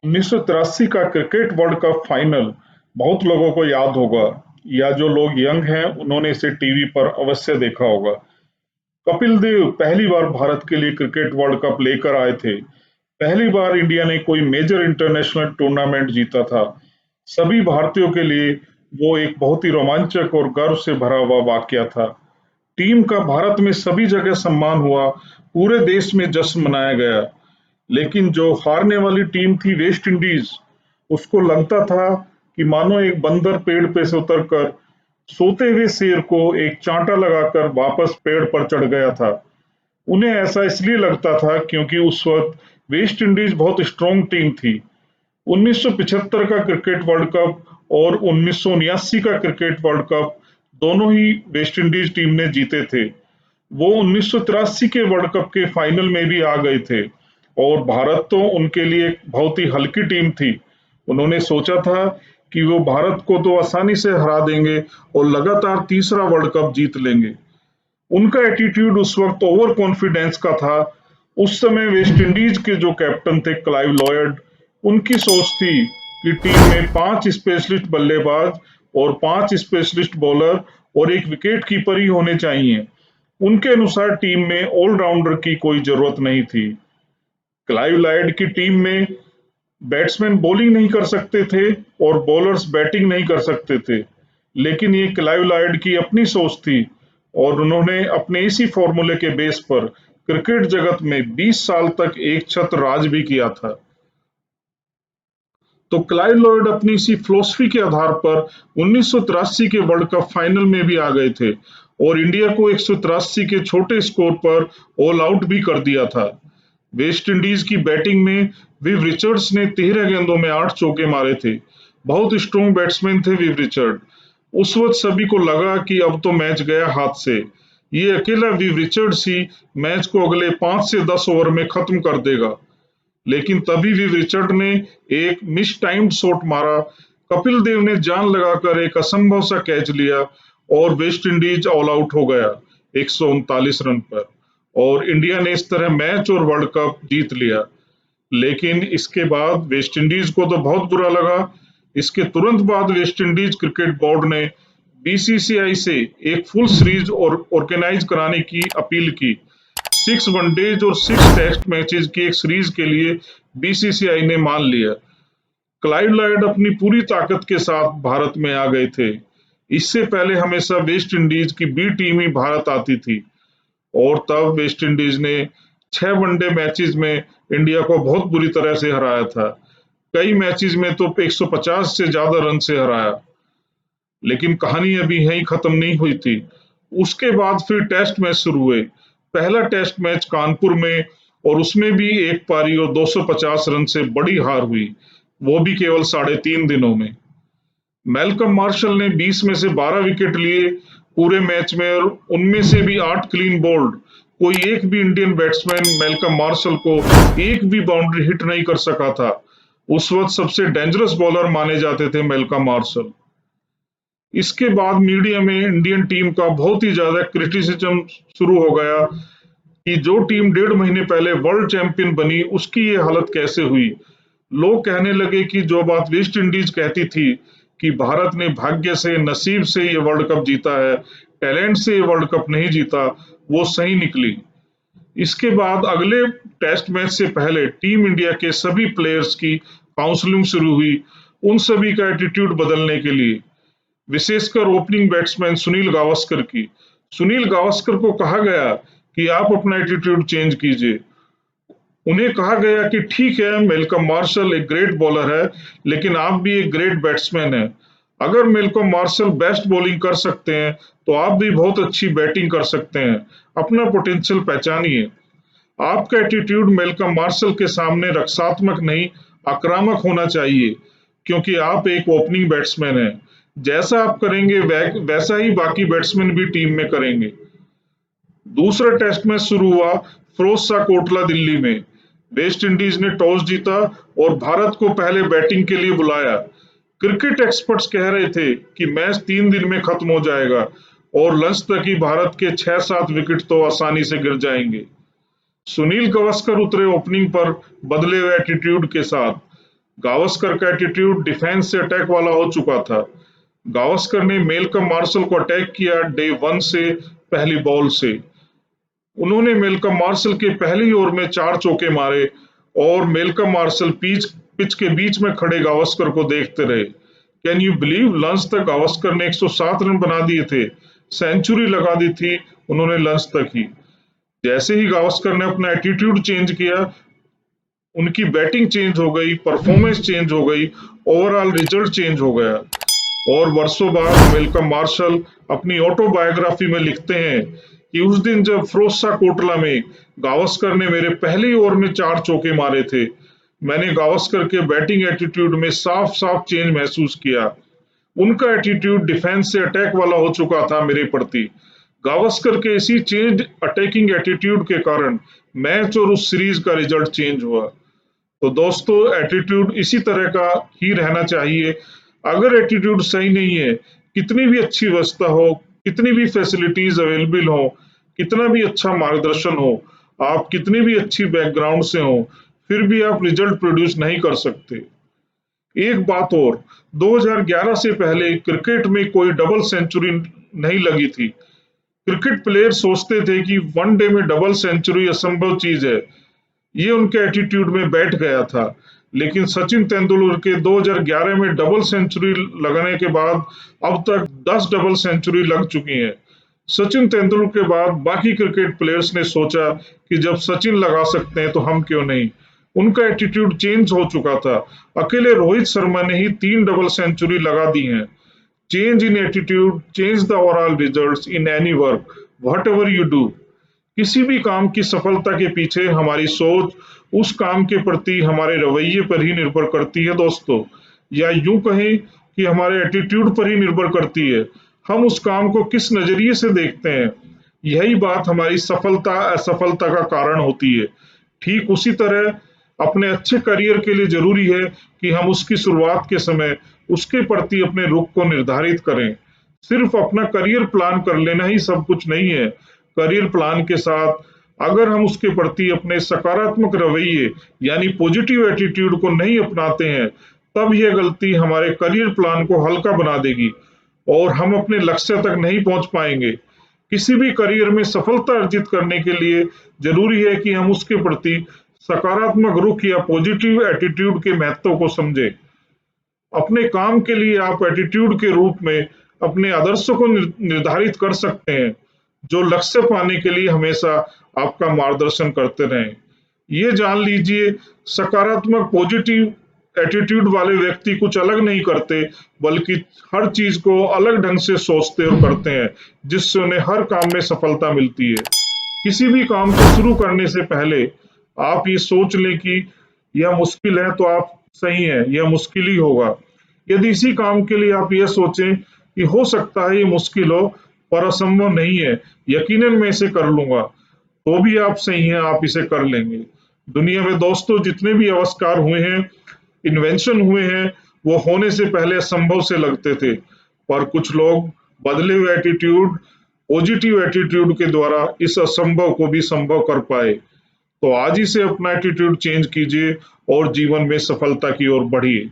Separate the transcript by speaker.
Speaker 1: 1983 का cricket world cup final बहुत लोगों को याद होगा, या जो लोग यंग हैं उन्होंने इसे टीवी पर अवश्य देखा होगा। कपिल देव पहली बार भारत के लिए क्रिकेट वर्ल्ड कप लेकर आए थे। पहली बार इंडिया ने कोई मेजर इंटरनेशनल टूर्नामेंट जीता था। सभी भारतीयों के लिए वो एक बहुत ही रोमांचक और गर्व से भरा हुआ वाकया था। टीम का भारत में सभी जगह सम्मान हुआ, पूरे देश में जश्न मनाया गया। लेकिन जो हारने वाली टीम थी वेस्ट इंडीज, उसको लगता था कि मानो एक बंदर पेड़ पे से उतरकर सोते हुए शेर को एक चांटा लगाकर वापस पेड़ पर चढ़ गया था। उन्हें ऐसा इसलिए लगता था क्योंकि उस वक्त वेस्ट इंडीज बहुत स्ट्रॉन्ग टीम थी। 1975 का क्रिकेट वर्ल्ड कप और 1979 का क्रिकेट वर्ल्ड कप दोनों ही वेस्ट इंडीज टीम ने जीते थे। वो 1983 के वर्ल्ड कप के फाइनल में भी आ गए थे और भारत तो उनके लिए एक बहुत ही हल्की टीम थी। उन्होंने सोचा था कि वो भारत को तो आसानी से हरा देंगे और लगातार तीसरा वर्ल्ड कप जीत लेंगे। उनका एटीट्यूड उस वक्त ओवर कॉन्फिडेंस का था। उस समय वेस्ट इंडीज के जो कैप्टन थे क्लाइव लॉयड, उनकी सोच थी कि टीम में 5 स्पेशलिस्ट बल्लेबाज और 5 स्पेशलिस्ट बॉलर और एक विकेट कीपर ही होने चाहिए। उनके अनुसार टीम में ऑलराउंडर की कोई जरूरत नहीं थी। क्लाइव लॉयड की टीम में बैट्समैन बॉलिंग नहीं कर सकते थे और बॉलर्स बैटिंग नहीं कर सकते थे। लेकिन ये क्लाइव लॉयड की अपनी सोच थी और उन्होंने अपने इसी फॉर्मूले के बेस पर क्रिकेट जगत में 20 साल तक एक छत्र राज भी किया था। तो क्लाइव लॉयड अपनी इसी फिलॉसफी के आधार पर 1983 के वर्ल्ड कप फाइनल में भी आ गए थे और इंडिया को 183 के छोटे स्कोर पर ऑल आउट भी कर दिया था। वेस्ट इंडीज की बैटिंग में विव रिचर्ड्स ने 13 गेंदों में 8 चौके मारे थे। बहुत स्ट्रॉन्ग बैट्समैन थे विव रिचर्ड। उस वक्त सभी को लगा कि अब तो मैच गया हाथ से। ये अकेला विव रिचर्ड्स ही मैच को अगले 5 से 10 ओवर में खत्म कर देगा। लेकिन तभी भी रिचर्ड ने एक मिस टाइम्ड शॉट मारा। कपिल देव ने जान लगाकर एक असंभव सा कैच लिया और वेस्ट इंडीज ऑल आउट हो गया 139 रन पर, और इंडिया ने इस तरह मैच और वर्ल्ड कप जीत लिया। लेकिन इसके बाद वेस्ट इंडीज को तो बहुत बुरा लगा। इसके तुरंत बाद वेस्ट इंडीज क्रिकेट बोर्ड ने बीसीसीआई से एक फुल सीरीज और ऑर्गेनाइज कराने की अपील की। 6 वनडेज और 6 टेस्ट मैचेस की एक सीरीज के लिए बीसीसीआई ने मान लिया। क्लाइव लॉयड अपनी पूरी ताकत के साथ भारत में आ गए थे। इससे पहले हमेशा वेस्ट इंडीज की बी टीम ही भारत आती थी और तब वेस्ट इंडीज ने 6 वनडे मैचेस में इंडिया को बहुत बुरी तरह से हराया था। कई मैचेस में तो 150 से ज्यादा रन से हराया। लेकिन कहानी अभी यहीं खत्म नहीं हुई थी। उसके बाद फिर टेस्ट मैच शुरू हुए। पहला टेस्ट मैच कानपुर में, और उसमें भी एक पारी और 250 रन से बड़ी हार हुई, वो भी केवल 3.5 दिनों में। मैल्कम मार्शल ने 20 में से 12 विकेट लिए पूरे मैच में, और उनमें से भी 8 क्लीन बोल्ड। कोई एक भी इंडियन बैट्समैन मैल्कम मार्शल को एक भी बाउंड्री हिट नहीं कर सका था। उस वक्त सबसे डेंजरस बॉलर माने जाते थे मैल्कम मार्शल। इसके बाद मीडिया में इंडियन टीम का बहुत ही ज्यादा क्रिटिसिज्म शुरू हो गया कि जो टीम 1.5 महीने पहले वर्ल्ड चैंपियन बनी उसकी ये हालत कैसे हुई। लोग कहने लगे कि जो बात वेस्ट इंडीज कहती थी कि भारत ने भाग्य से नसीब से ये वर्ल्ड कप जीता है, टैलेंट से ये वर्ल्ड कप नहीं जीता, वो सही निकली। इसके बाद अगले टेस्ट मैच से पहले टीम इंडिया के सभी प्लेयर्स की काउंसलिंग शुरू हुई, उन सभी का एटीट्यूड बदलने के लिए, विशेषकर ओपनिंग बैट्समैन सुनील गावस्कर की। सुनील गावस्कर को कहा गया कि आप अपना एटीट्यूड चेंज कीजिए। उन्हें कहा गया कि ठीक है, मेलकम मार्शल एक ग्रेट बॉलर है, लेकिन आप भी एक ग्रेट बैट्समैन हैं। अगर मेलकम मार्शल बेस्ट बॉलिंग कर सकते हैं तो आप भी बहुत अच्छी बैटिंग कर सकते हैं। अपना पोटेंशियल पहचानिए। आपका एटीट्यूड मेलकम मार्शल के सामने रक्षात्मक नहीं, आक्रामक होना चाहिए, क्योंकि आप एक ओपनिंग बैट्समैन हैं। जैसा आप करेंगे वैसा ही बाकी बैट्समैन भी टीम में करेंगे। दूसरा टेस्ट मैच शुरू हुआ फिरोज कोटला दिल्ली में। वेस्ट इंडीज ने टॉस जीता और भारत को पहले बैटिंग के लिए बुलाया। क्रिकेट एक्सपर्ट्स कह रहे थे कि मैच 3 दिन में खत्म हो जाएगा और लंच तक ही भारत के 6-7 विकेट तो आसानी से गिर जाएंगे। सुनील गावस्कर उतरे ओपनिंग पर बदले हुए एटीट्यूड के साथ। गावस्कर का एटीट्यूड डिफेंस से अटैक वाला हो चुका था। गावस्कर ने मेलकम मार्शल को अटैक किया डे 1 से, पहली बॉल से। उन्होंने मेलकम मार्शल के पहली ओवर में 4 चौके मारे और मेलकम मार्शल पिच के बीच में खड़े गावस्कर को देखते रहे। कैन यू बिलीव, लंच तक गावस्कर ने 107 रन बना दिए थे, सेंचुरी लगा दी थी उन्होंने लंच तक ही। जैसे ही गावस्कर ने अपना एटीट्यूड चेंज किया, उनकी बैटिंग चेंज हो गई, परफॉर्मेंस चेंज हो गई, ओवरऑल रिजल्ट चेंज हो गया। और वर्षों बाद मेलकम मार्शल अपनी ऑटोबायोग्राफी में लिखते हैं कि उस दिन जब फिरोजशाह कोटला में गावस्कर ने मेरे पहले ओवर में 4 चौके मारे थे, मैंने गावस्कर के बैटिंग एटीट्यूड में साफ साफ चेंज महसूस किया। उनका एटीट्यूड डिफेंस से अटैक वाला हो चुका था मेरे प्रति। गावस्कर के इसी चेंज अटैकिंग एटीट्यूड के कारण मैच और उस सीरीज का रिजल्ट चेंज हुआ। तो दोस्तों, एटीट्यूड इसी तरह का ही रहना चाहिए। अगर एटीट्यूड सही नहीं है, कितनी भी अच्छी व्यवस्था हो, कितनी भी फैसिलिटीज अवेलेबल हो, कितना भी अच्छा मार्गदर्शन हो, आप कितनी भी अच्छी बैकग्राउंड से हो, फिर भी आप रिजल्ट प्रोड्यूस नहीं कर सकते। एक बात और, 2011 से पहले क्रिकेट में कोई डबल सेंचुरी नहीं लगी थी। क्रिकेट प्लेयर सोचते थे कि वनडे में डबल सेंचुरी असंभव चीज है। ये उनके एटीट्यूड में बैठ गया था। लेकिन सचिन तेंदुलकर के 2011 में डबल सेंचुरी लगाने के बाद अब तक 10 डबल सेंचुरी लग चुकी हैं। सचिन तेंदुलकर के बाद बाकी क्रिकेट प्लेयर्स ने सोचा कि जब सचिन लगा सकते हैं तो हम क्यों नहीं। उनका एटीट्यूड चेंज हो चुका था। अकेले रोहित शर्मा ने ही 3 डबल सेंचुरी लगा दी हैं। Change in attitude change the overall results in any work what ever you do. किसी भी काम की सफलता के पीछे हमारी सोच, उस काम के प्रति हमारे रवैये पर ही निर्भर करती है दोस्तों, या यूं कहें कि हमारे एटीट्यूड पर ही निर्भर करती है। हम उस काम को किस नजरिए से देखते हैं, यही बात हमारी सफलता असफलता का कारण होती है। ठीक उसी तरह अपने अच्छे करियर के लिए जरूरी है कि हम उसकी शुरुआत के समय उसके प्रति अपने रुख को निर्धारित करें। सिर्फ अपना करियर प्लान कर लेना ही सब कुछ नहीं है। करियर प्लान के साथ अगर हम उसके प्रति अपने सकारात्मक रवैये यानी पॉजिटिव एटीट्यूड को नहीं अपनाते हैं, तब यह गलती हमारे करियर प्लान को हल्का बना देगी और हम अपने लक्ष्य तक नहीं पहुंच पाएंगे। किसी भी करियर में सफलता अर्जित करने के लिए जरूरी है कि हम उसके प्रति सकारात्मक रुख या पॉजिटिव एटीट्यूड के महत्व को समझें। अपने काम के लिए आप एटीट्यूड के रूप में अपने आदर्शों को निर्धारित कर सकते हैं, जो लक्ष्य पाने के लिए हमेशा आपका मार्गदर्शन करते रहें। ये जान लीजिए, सकारात्मक पॉजिटिव एटीट्यूड वाले व्यक्ति कुछ अलग नहीं करते, बल्कि हर चीज को अलग ढंग से सोचते और करते हैं, जिससे उन्हें हर काम में सफलता मिलती है। किसी भी काम को शुरू करने से पहले आप ये सोच लें कि यह मुश्किल है तो आप सही हैं, यह मुश्किल ही होगा। यदि इसी काम के लिए आप यह सोचें कि हो सकता है ये मुश्किल हो पर असंभव नहीं है, यकीनन मैं इसे कर लूंगा, तो भी आप सही हैं, आप इसे कर लेंगे। दुनिया में दोस्तों जितने भी आविष्कार हुए हैं, इन्वेंशन हुए हैं, वो होने से पहले असंभव से लगते थे, पर कुछ लोग बदले हुए एटीट्यूड, पॉजिटिव एटीट्यूड के द्वारा इस असंभव को भी संभव कर पाए। तो आज ही से अपना एटीट्यूड चेंज कीजिए और जीवन में सफलता की ओर बढ़िए।